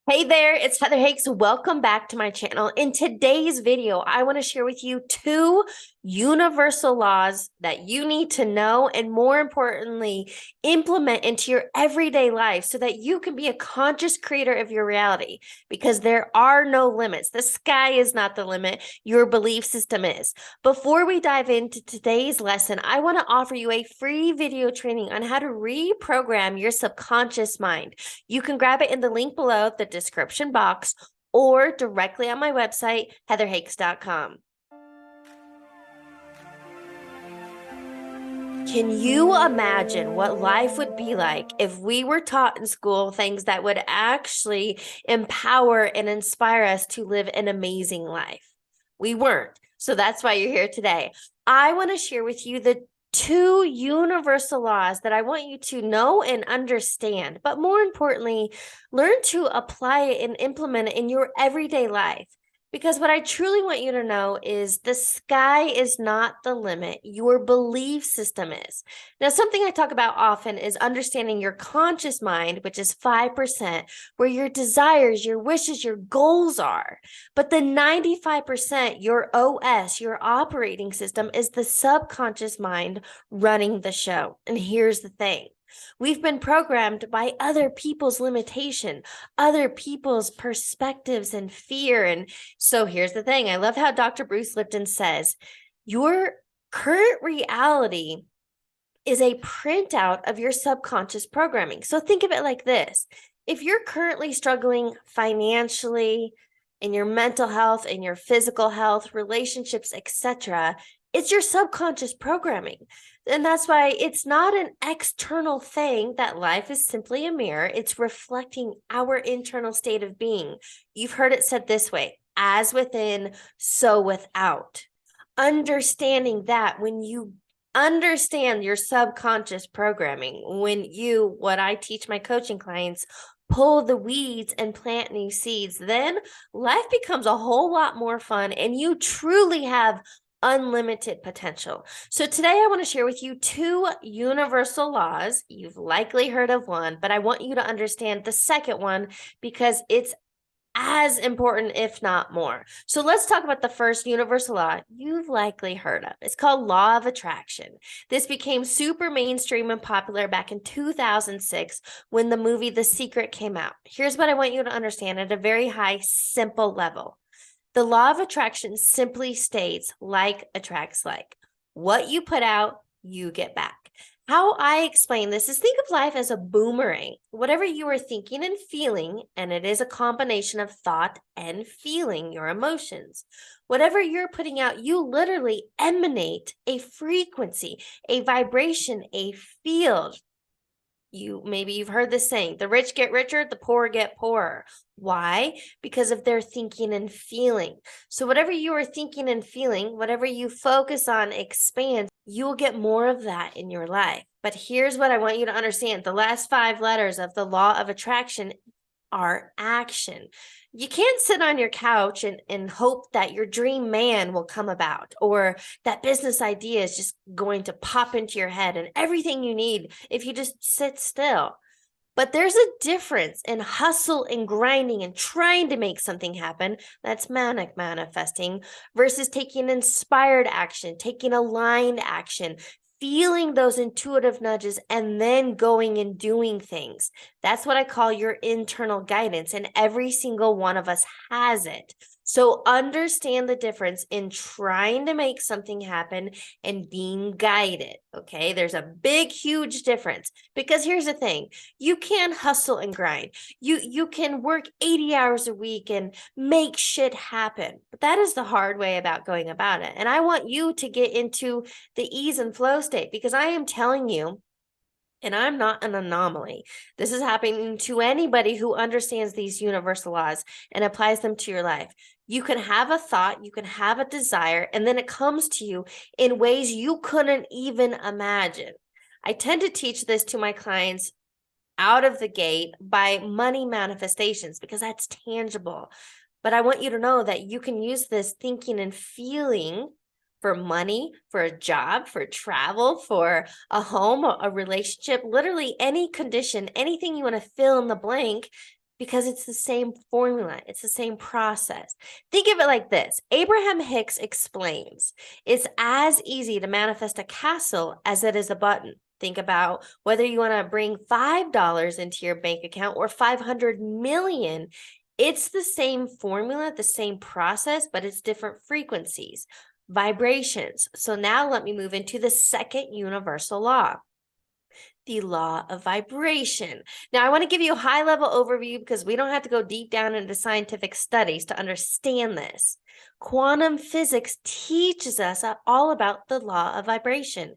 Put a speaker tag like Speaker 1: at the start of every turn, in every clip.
Speaker 1: Hey there, it's Heather Hakes. Welcome back to my channel. In today's video, I want to share with you two universal laws that you need to know and, more importantly, implement into your everyday life so that you can be a conscious creator of your reality, because there are no limits. The sky is not the limit. Your belief system is. Before we dive into today's lesson, I want to offer you a free video training on how to reprogram your subconscious mind. You can grab it in the link below the description box or directly on my website, heatherhakes.com. Can you imagine what life would be like if we were taught in school things that would actually empower and inspire us to live an amazing life? We weren't. So that's why you're here today. I want to share with you the two universal laws that I want you to know and understand, but more importantly, learn to apply it and implement it in your everyday life. Because what I truly want you to know is the sky is not the limit. Your belief system is. Now, something I talk about often is understanding your conscious mind, which is 5%, where your desires, your wishes, your goals are. But the 95%, your OS, your operating system, is the subconscious mind running the show. And here's the thing. We've been programmed by other people's limitation, other people's perspectives and fear. And so here's the thing. I love how Dr. Bruce Lipton says, your current reality is a printout of your subconscious programming. So think of it like this. If you're currently struggling financially, in your mental health, in your physical health, relationships, etc., it's your subconscious programming. And that's why it's not an external thing, that life is simply a mirror. It's reflecting our internal state of being. You've heard it said this way, as within, so without. Understanding that when you understand your subconscious programming, when you, what I teach my coaching clients, pull the weeds and plant new seeds, then life becomes a whole lot more fun and you truly have unlimited potential. So today I want to share with you two universal laws. You've likely heard of one, but I want you to understand the second one because it's as important, if not more. So let's talk about the first universal law you've likely heard of. It's called law of attraction. This became super mainstream and popular back in 2006 when the movie The Secret came out. Here's what I want you to understand at a very high, simple level. The law of attraction simply states like attracts like. What you put out, you get back. How I explain this is, think of life as a boomerang. Whatever you are thinking and feeling, and it is a combination of thought and feeling, your emotions. Whatever you're putting out, you literally emanate a frequency, a vibration, a field. Maybe you've heard this saying, the rich get richer, the poor get poorer. Why? Because of their thinking and feeling. So whatever you are thinking and feeling, whatever you focus on expands, you will get more of that in your life. But here's what I want you to understand. The last 5 letters of the law of attraction are action. You can't sit on your couch and hope that your dream man will come about, or that business idea is just going to pop into your head and everything you need if you just sit still. But there's a difference in hustle and grinding and trying to make something happen, that's manic manifesting, versus taking inspired action, taking aligned action, feeling those intuitive nudges, and then going and doing things. That's what I call your internal guidance, and every single one of us has it. So understand the difference in trying to make something happen and being guided, okay? There's a big, huge difference, because here's the thing. You can hustle and grind. You can work 80 hours a week and make shit happen, but that is the hard way about going about it. And I want you to get into the ease and flow state, because I am telling you, and I'm not an anomaly. This is happening to anybody who understands these universal laws and applies them to your life. You can have a thought, you can have a desire, and then it comes to you in ways you couldn't even imagine. I tend to teach this to my clients out of the gate by money manifestations, because that's tangible. But I want you to know that you can use this thinking and feeling for money, for a job, for travel, for a home, a relationship, literally any condition, anything you want to fill in the blank. because it's the same formula. It's the same process. Think of it like this. Abraham Hicks explains, it's as easy to manifest a castle as it is a button. Think about whether you want to bring $5 into your bank account or 500 million. It's the same formula, the same process, but it's different frequencies, vibrations. So now let me move into the second universal law, the law of vibration. Now, I want to give you a high-level overview because we don't have to go deep down into scientific studies to understand this. Quantum physics teaches us all about the law of vibration.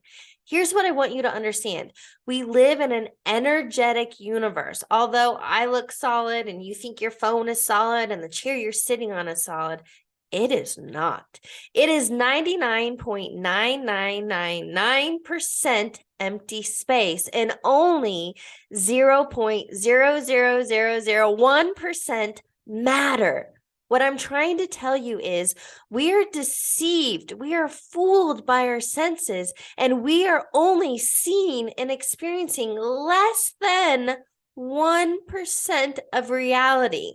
Speaker 1: Here's what I want you to understand. We live in an energetic universe. Although I look solid and you think your phone is solid and the chair you're sitting on is solid, it is not. It is 99.9999% empty space and only 0.00001% matter. What I'm trying to tell you is we are deceived, we are fooled by our senses, and we are only seeing and experiencing less than 1% of reality.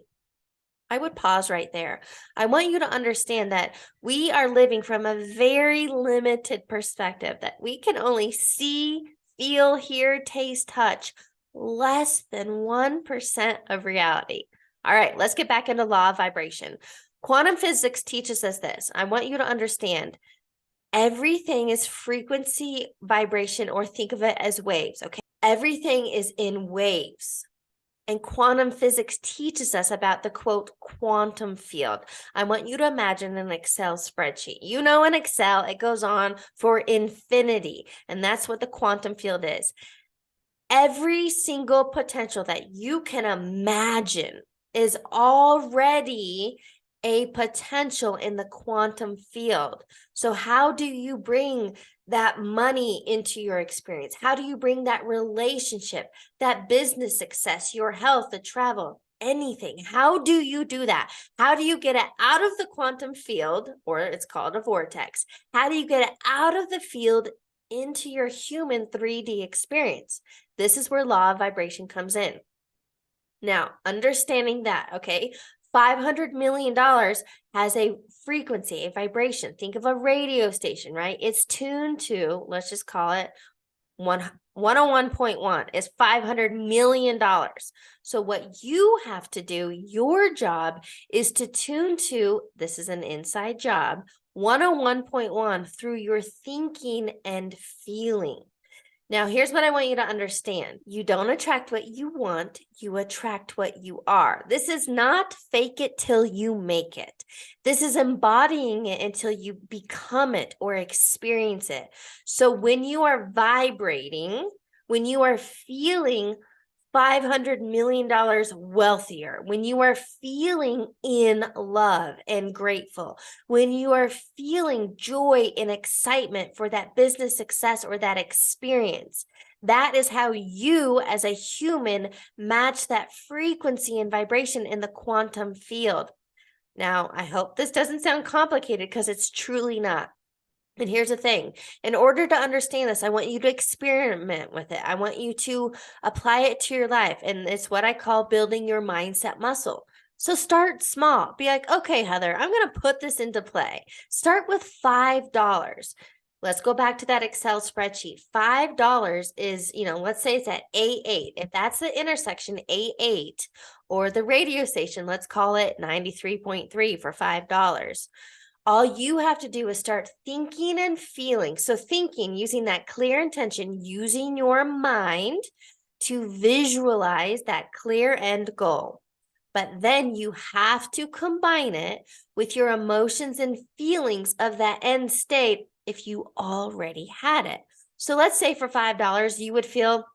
Speaker 1: I would pause right there. I want you to understand that we are living from a very limited perspective, that we can only see, feel, hear, taste, touch less than 1% of reality. All right, let's get back into law of vibration. Quantum physics teaches us this. I want you to understand everything is frequency, vibration, or think of it as waves, okay? Everything is in waves. And quantum physics teaches us about the quote quantum field. I want you to imagine an Excel spreadsheet. You know, in Excel, it goes on for infinity, and that's what the quantum field is. Every single potential that you can imagine is already a potential in the quantum field. So how do you bring that money into your experience? How do you bring that relationship, that business success, your health, the travel, anything? How do you do that? How do you get it out of the quantum field, or it's called a vortex? How do you get it out of the field into your human 3D experience? This is where law of vibration comes in. Now, understanding that, okay, $500 million has a frequency, a vibration. Think of a radio station, right? It's tuned to, let's just call it 101.1 is $500 million. So what you have to do, your job is to tune to, this is an inside job, 101.1 through your thinking and feeling. Now, here's what I want you to understand. You don't attract what you want, you attract what you are. This is not fake it till you make it. This is embodying it until you become it or experience it. So when you are vibrating, when you are feeling $500 million wealthier, when you are feeling in love and grateful, when you are feeling joy and excitement for that business success or that experience, that is how you as a human match that frequency and vibration in the quantum field. Now, I hope this doesn't sound complicated because it's truly not. And here's the thing, in order to understand this, I want you to experiment with it. I want you to apply it to your life. And it's what I call building your mindset muscle. So start small. Be like, okay, Heather, I'm going to put this into play. Start with $5. Let's go back to that Excel spreadsheet. $5 is, let's say it's at A8. If that's the intersection A8 or the radio station, let's call it 93.3 for $5. All you have to do is start thinking and feeling. So thinking, using that clear intention, using your mind to visualize that clear end goal. But then you have to combine it with your emotions and feelings of that end state if you already had it. So let's say for $5, you would feel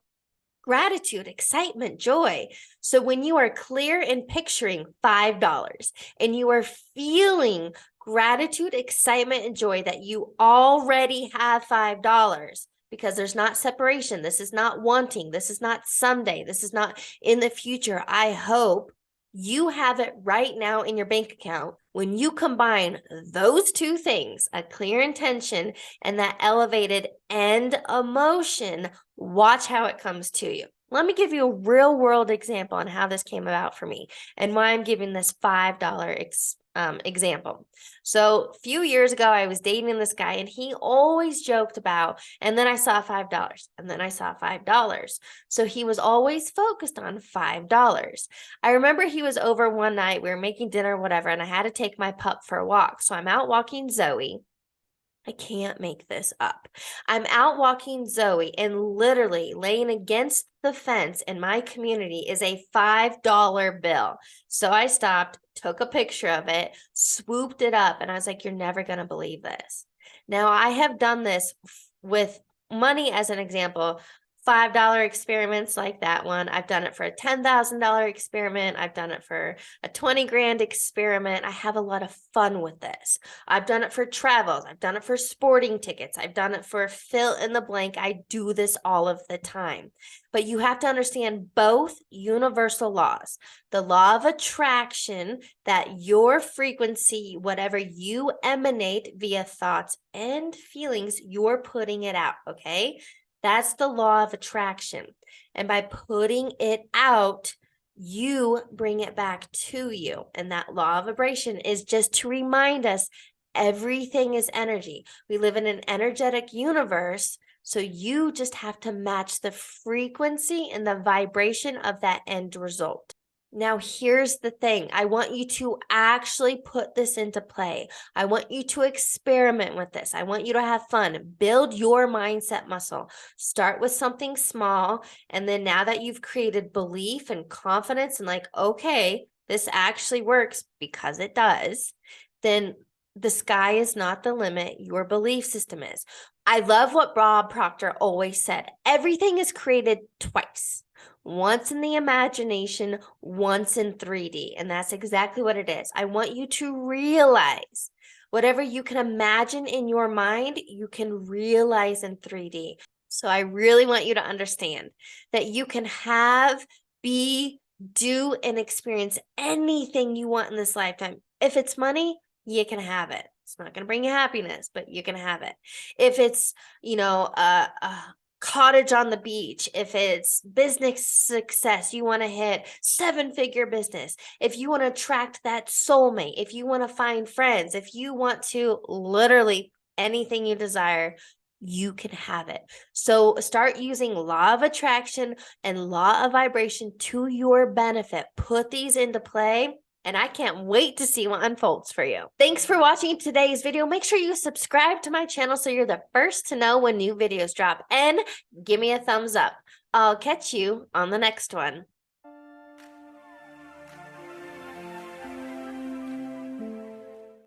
Speaker 1: gratitude, excitement, joy. So when you are clear in picturing $5 and you are feeling gratitude, excitement, and joy that you already have $5, because there's not separation. This is not wanting. This is not someday. This is not in the future. I hope you have it right now in your bank account. When you combine those two things, a clear intention and that elevated end emotion, watch how it comes to you. Let me give you a real world example on how this came about for me and why I'm giving this $5 example. So a few years ago, I was dating this guy and he always joked about, and then I saw $5 and then I saw $5. So he was always focused on $5. I remember he was over one night, we were making dinner, whatever, and I had to take my pup for a walk. So I'm out walking Zoe. I can't make this up. I'm out walking Zoe, and literally laying against the fence in my community is a $5 bill. So I stopped, took a picture of it, swooped it up, and I was like, you're never going to believe this. Now, I have done this with money as an example. $5 experiments like that one. I've done it for a $10,000 experiment. I've done it for a 20 grand experiment. I have a lot of fun with this. I've done it for travels. I've done it for sporting tickets. I've done it for fill in the blank. I do this all of the time. But you have to understand both universal laws. The law of attraction, that your frequency, whatever you emanate via thoughts and feelings, you're putting it out, okay? That's the law of attraction. And by putting it out, you bring it back to you. And that law of vibration is just to remind us everything is energy. We live in an energetic universe. So you just have to match the frequency and the vibration of that end result. Now, here's the thing. I want you to actually put this into play. I want you to experiment with this. I want you to have fun. Build your mindset muscle. Start with something small. And then now that you've created belief and confidence and like, okay, this actually works because it does, then the sky is not the limit. Your belief system is. I love what Bob Proctor always said. Everything is created twice. Once in the imagination, once in 3D. And that's exactly what it is. I want you to realize whatever you can imagine in your mind, you can realize in 3D. So I really want you to understand that you can have, be, do, and experience anything you want in this lifetime. If it's money, you can have it. It's not going to bring you happiness, but you can have it. If it's, a cottage on the beach, if it's business success, you want to hit 7-figure business, if you want to attract that soulmate, if you want to find friends, if you want to literally anything you desire, you can have it. So start using law of attraction and law of vibration to your benefit. Put these into play. And I can't wait to see what unfolds for you. Thanks for watching today's video. Make sure you subscribe to my channel so you're the first to know when new videos drop. And give me a thumbs up. I'll catch you on the next one.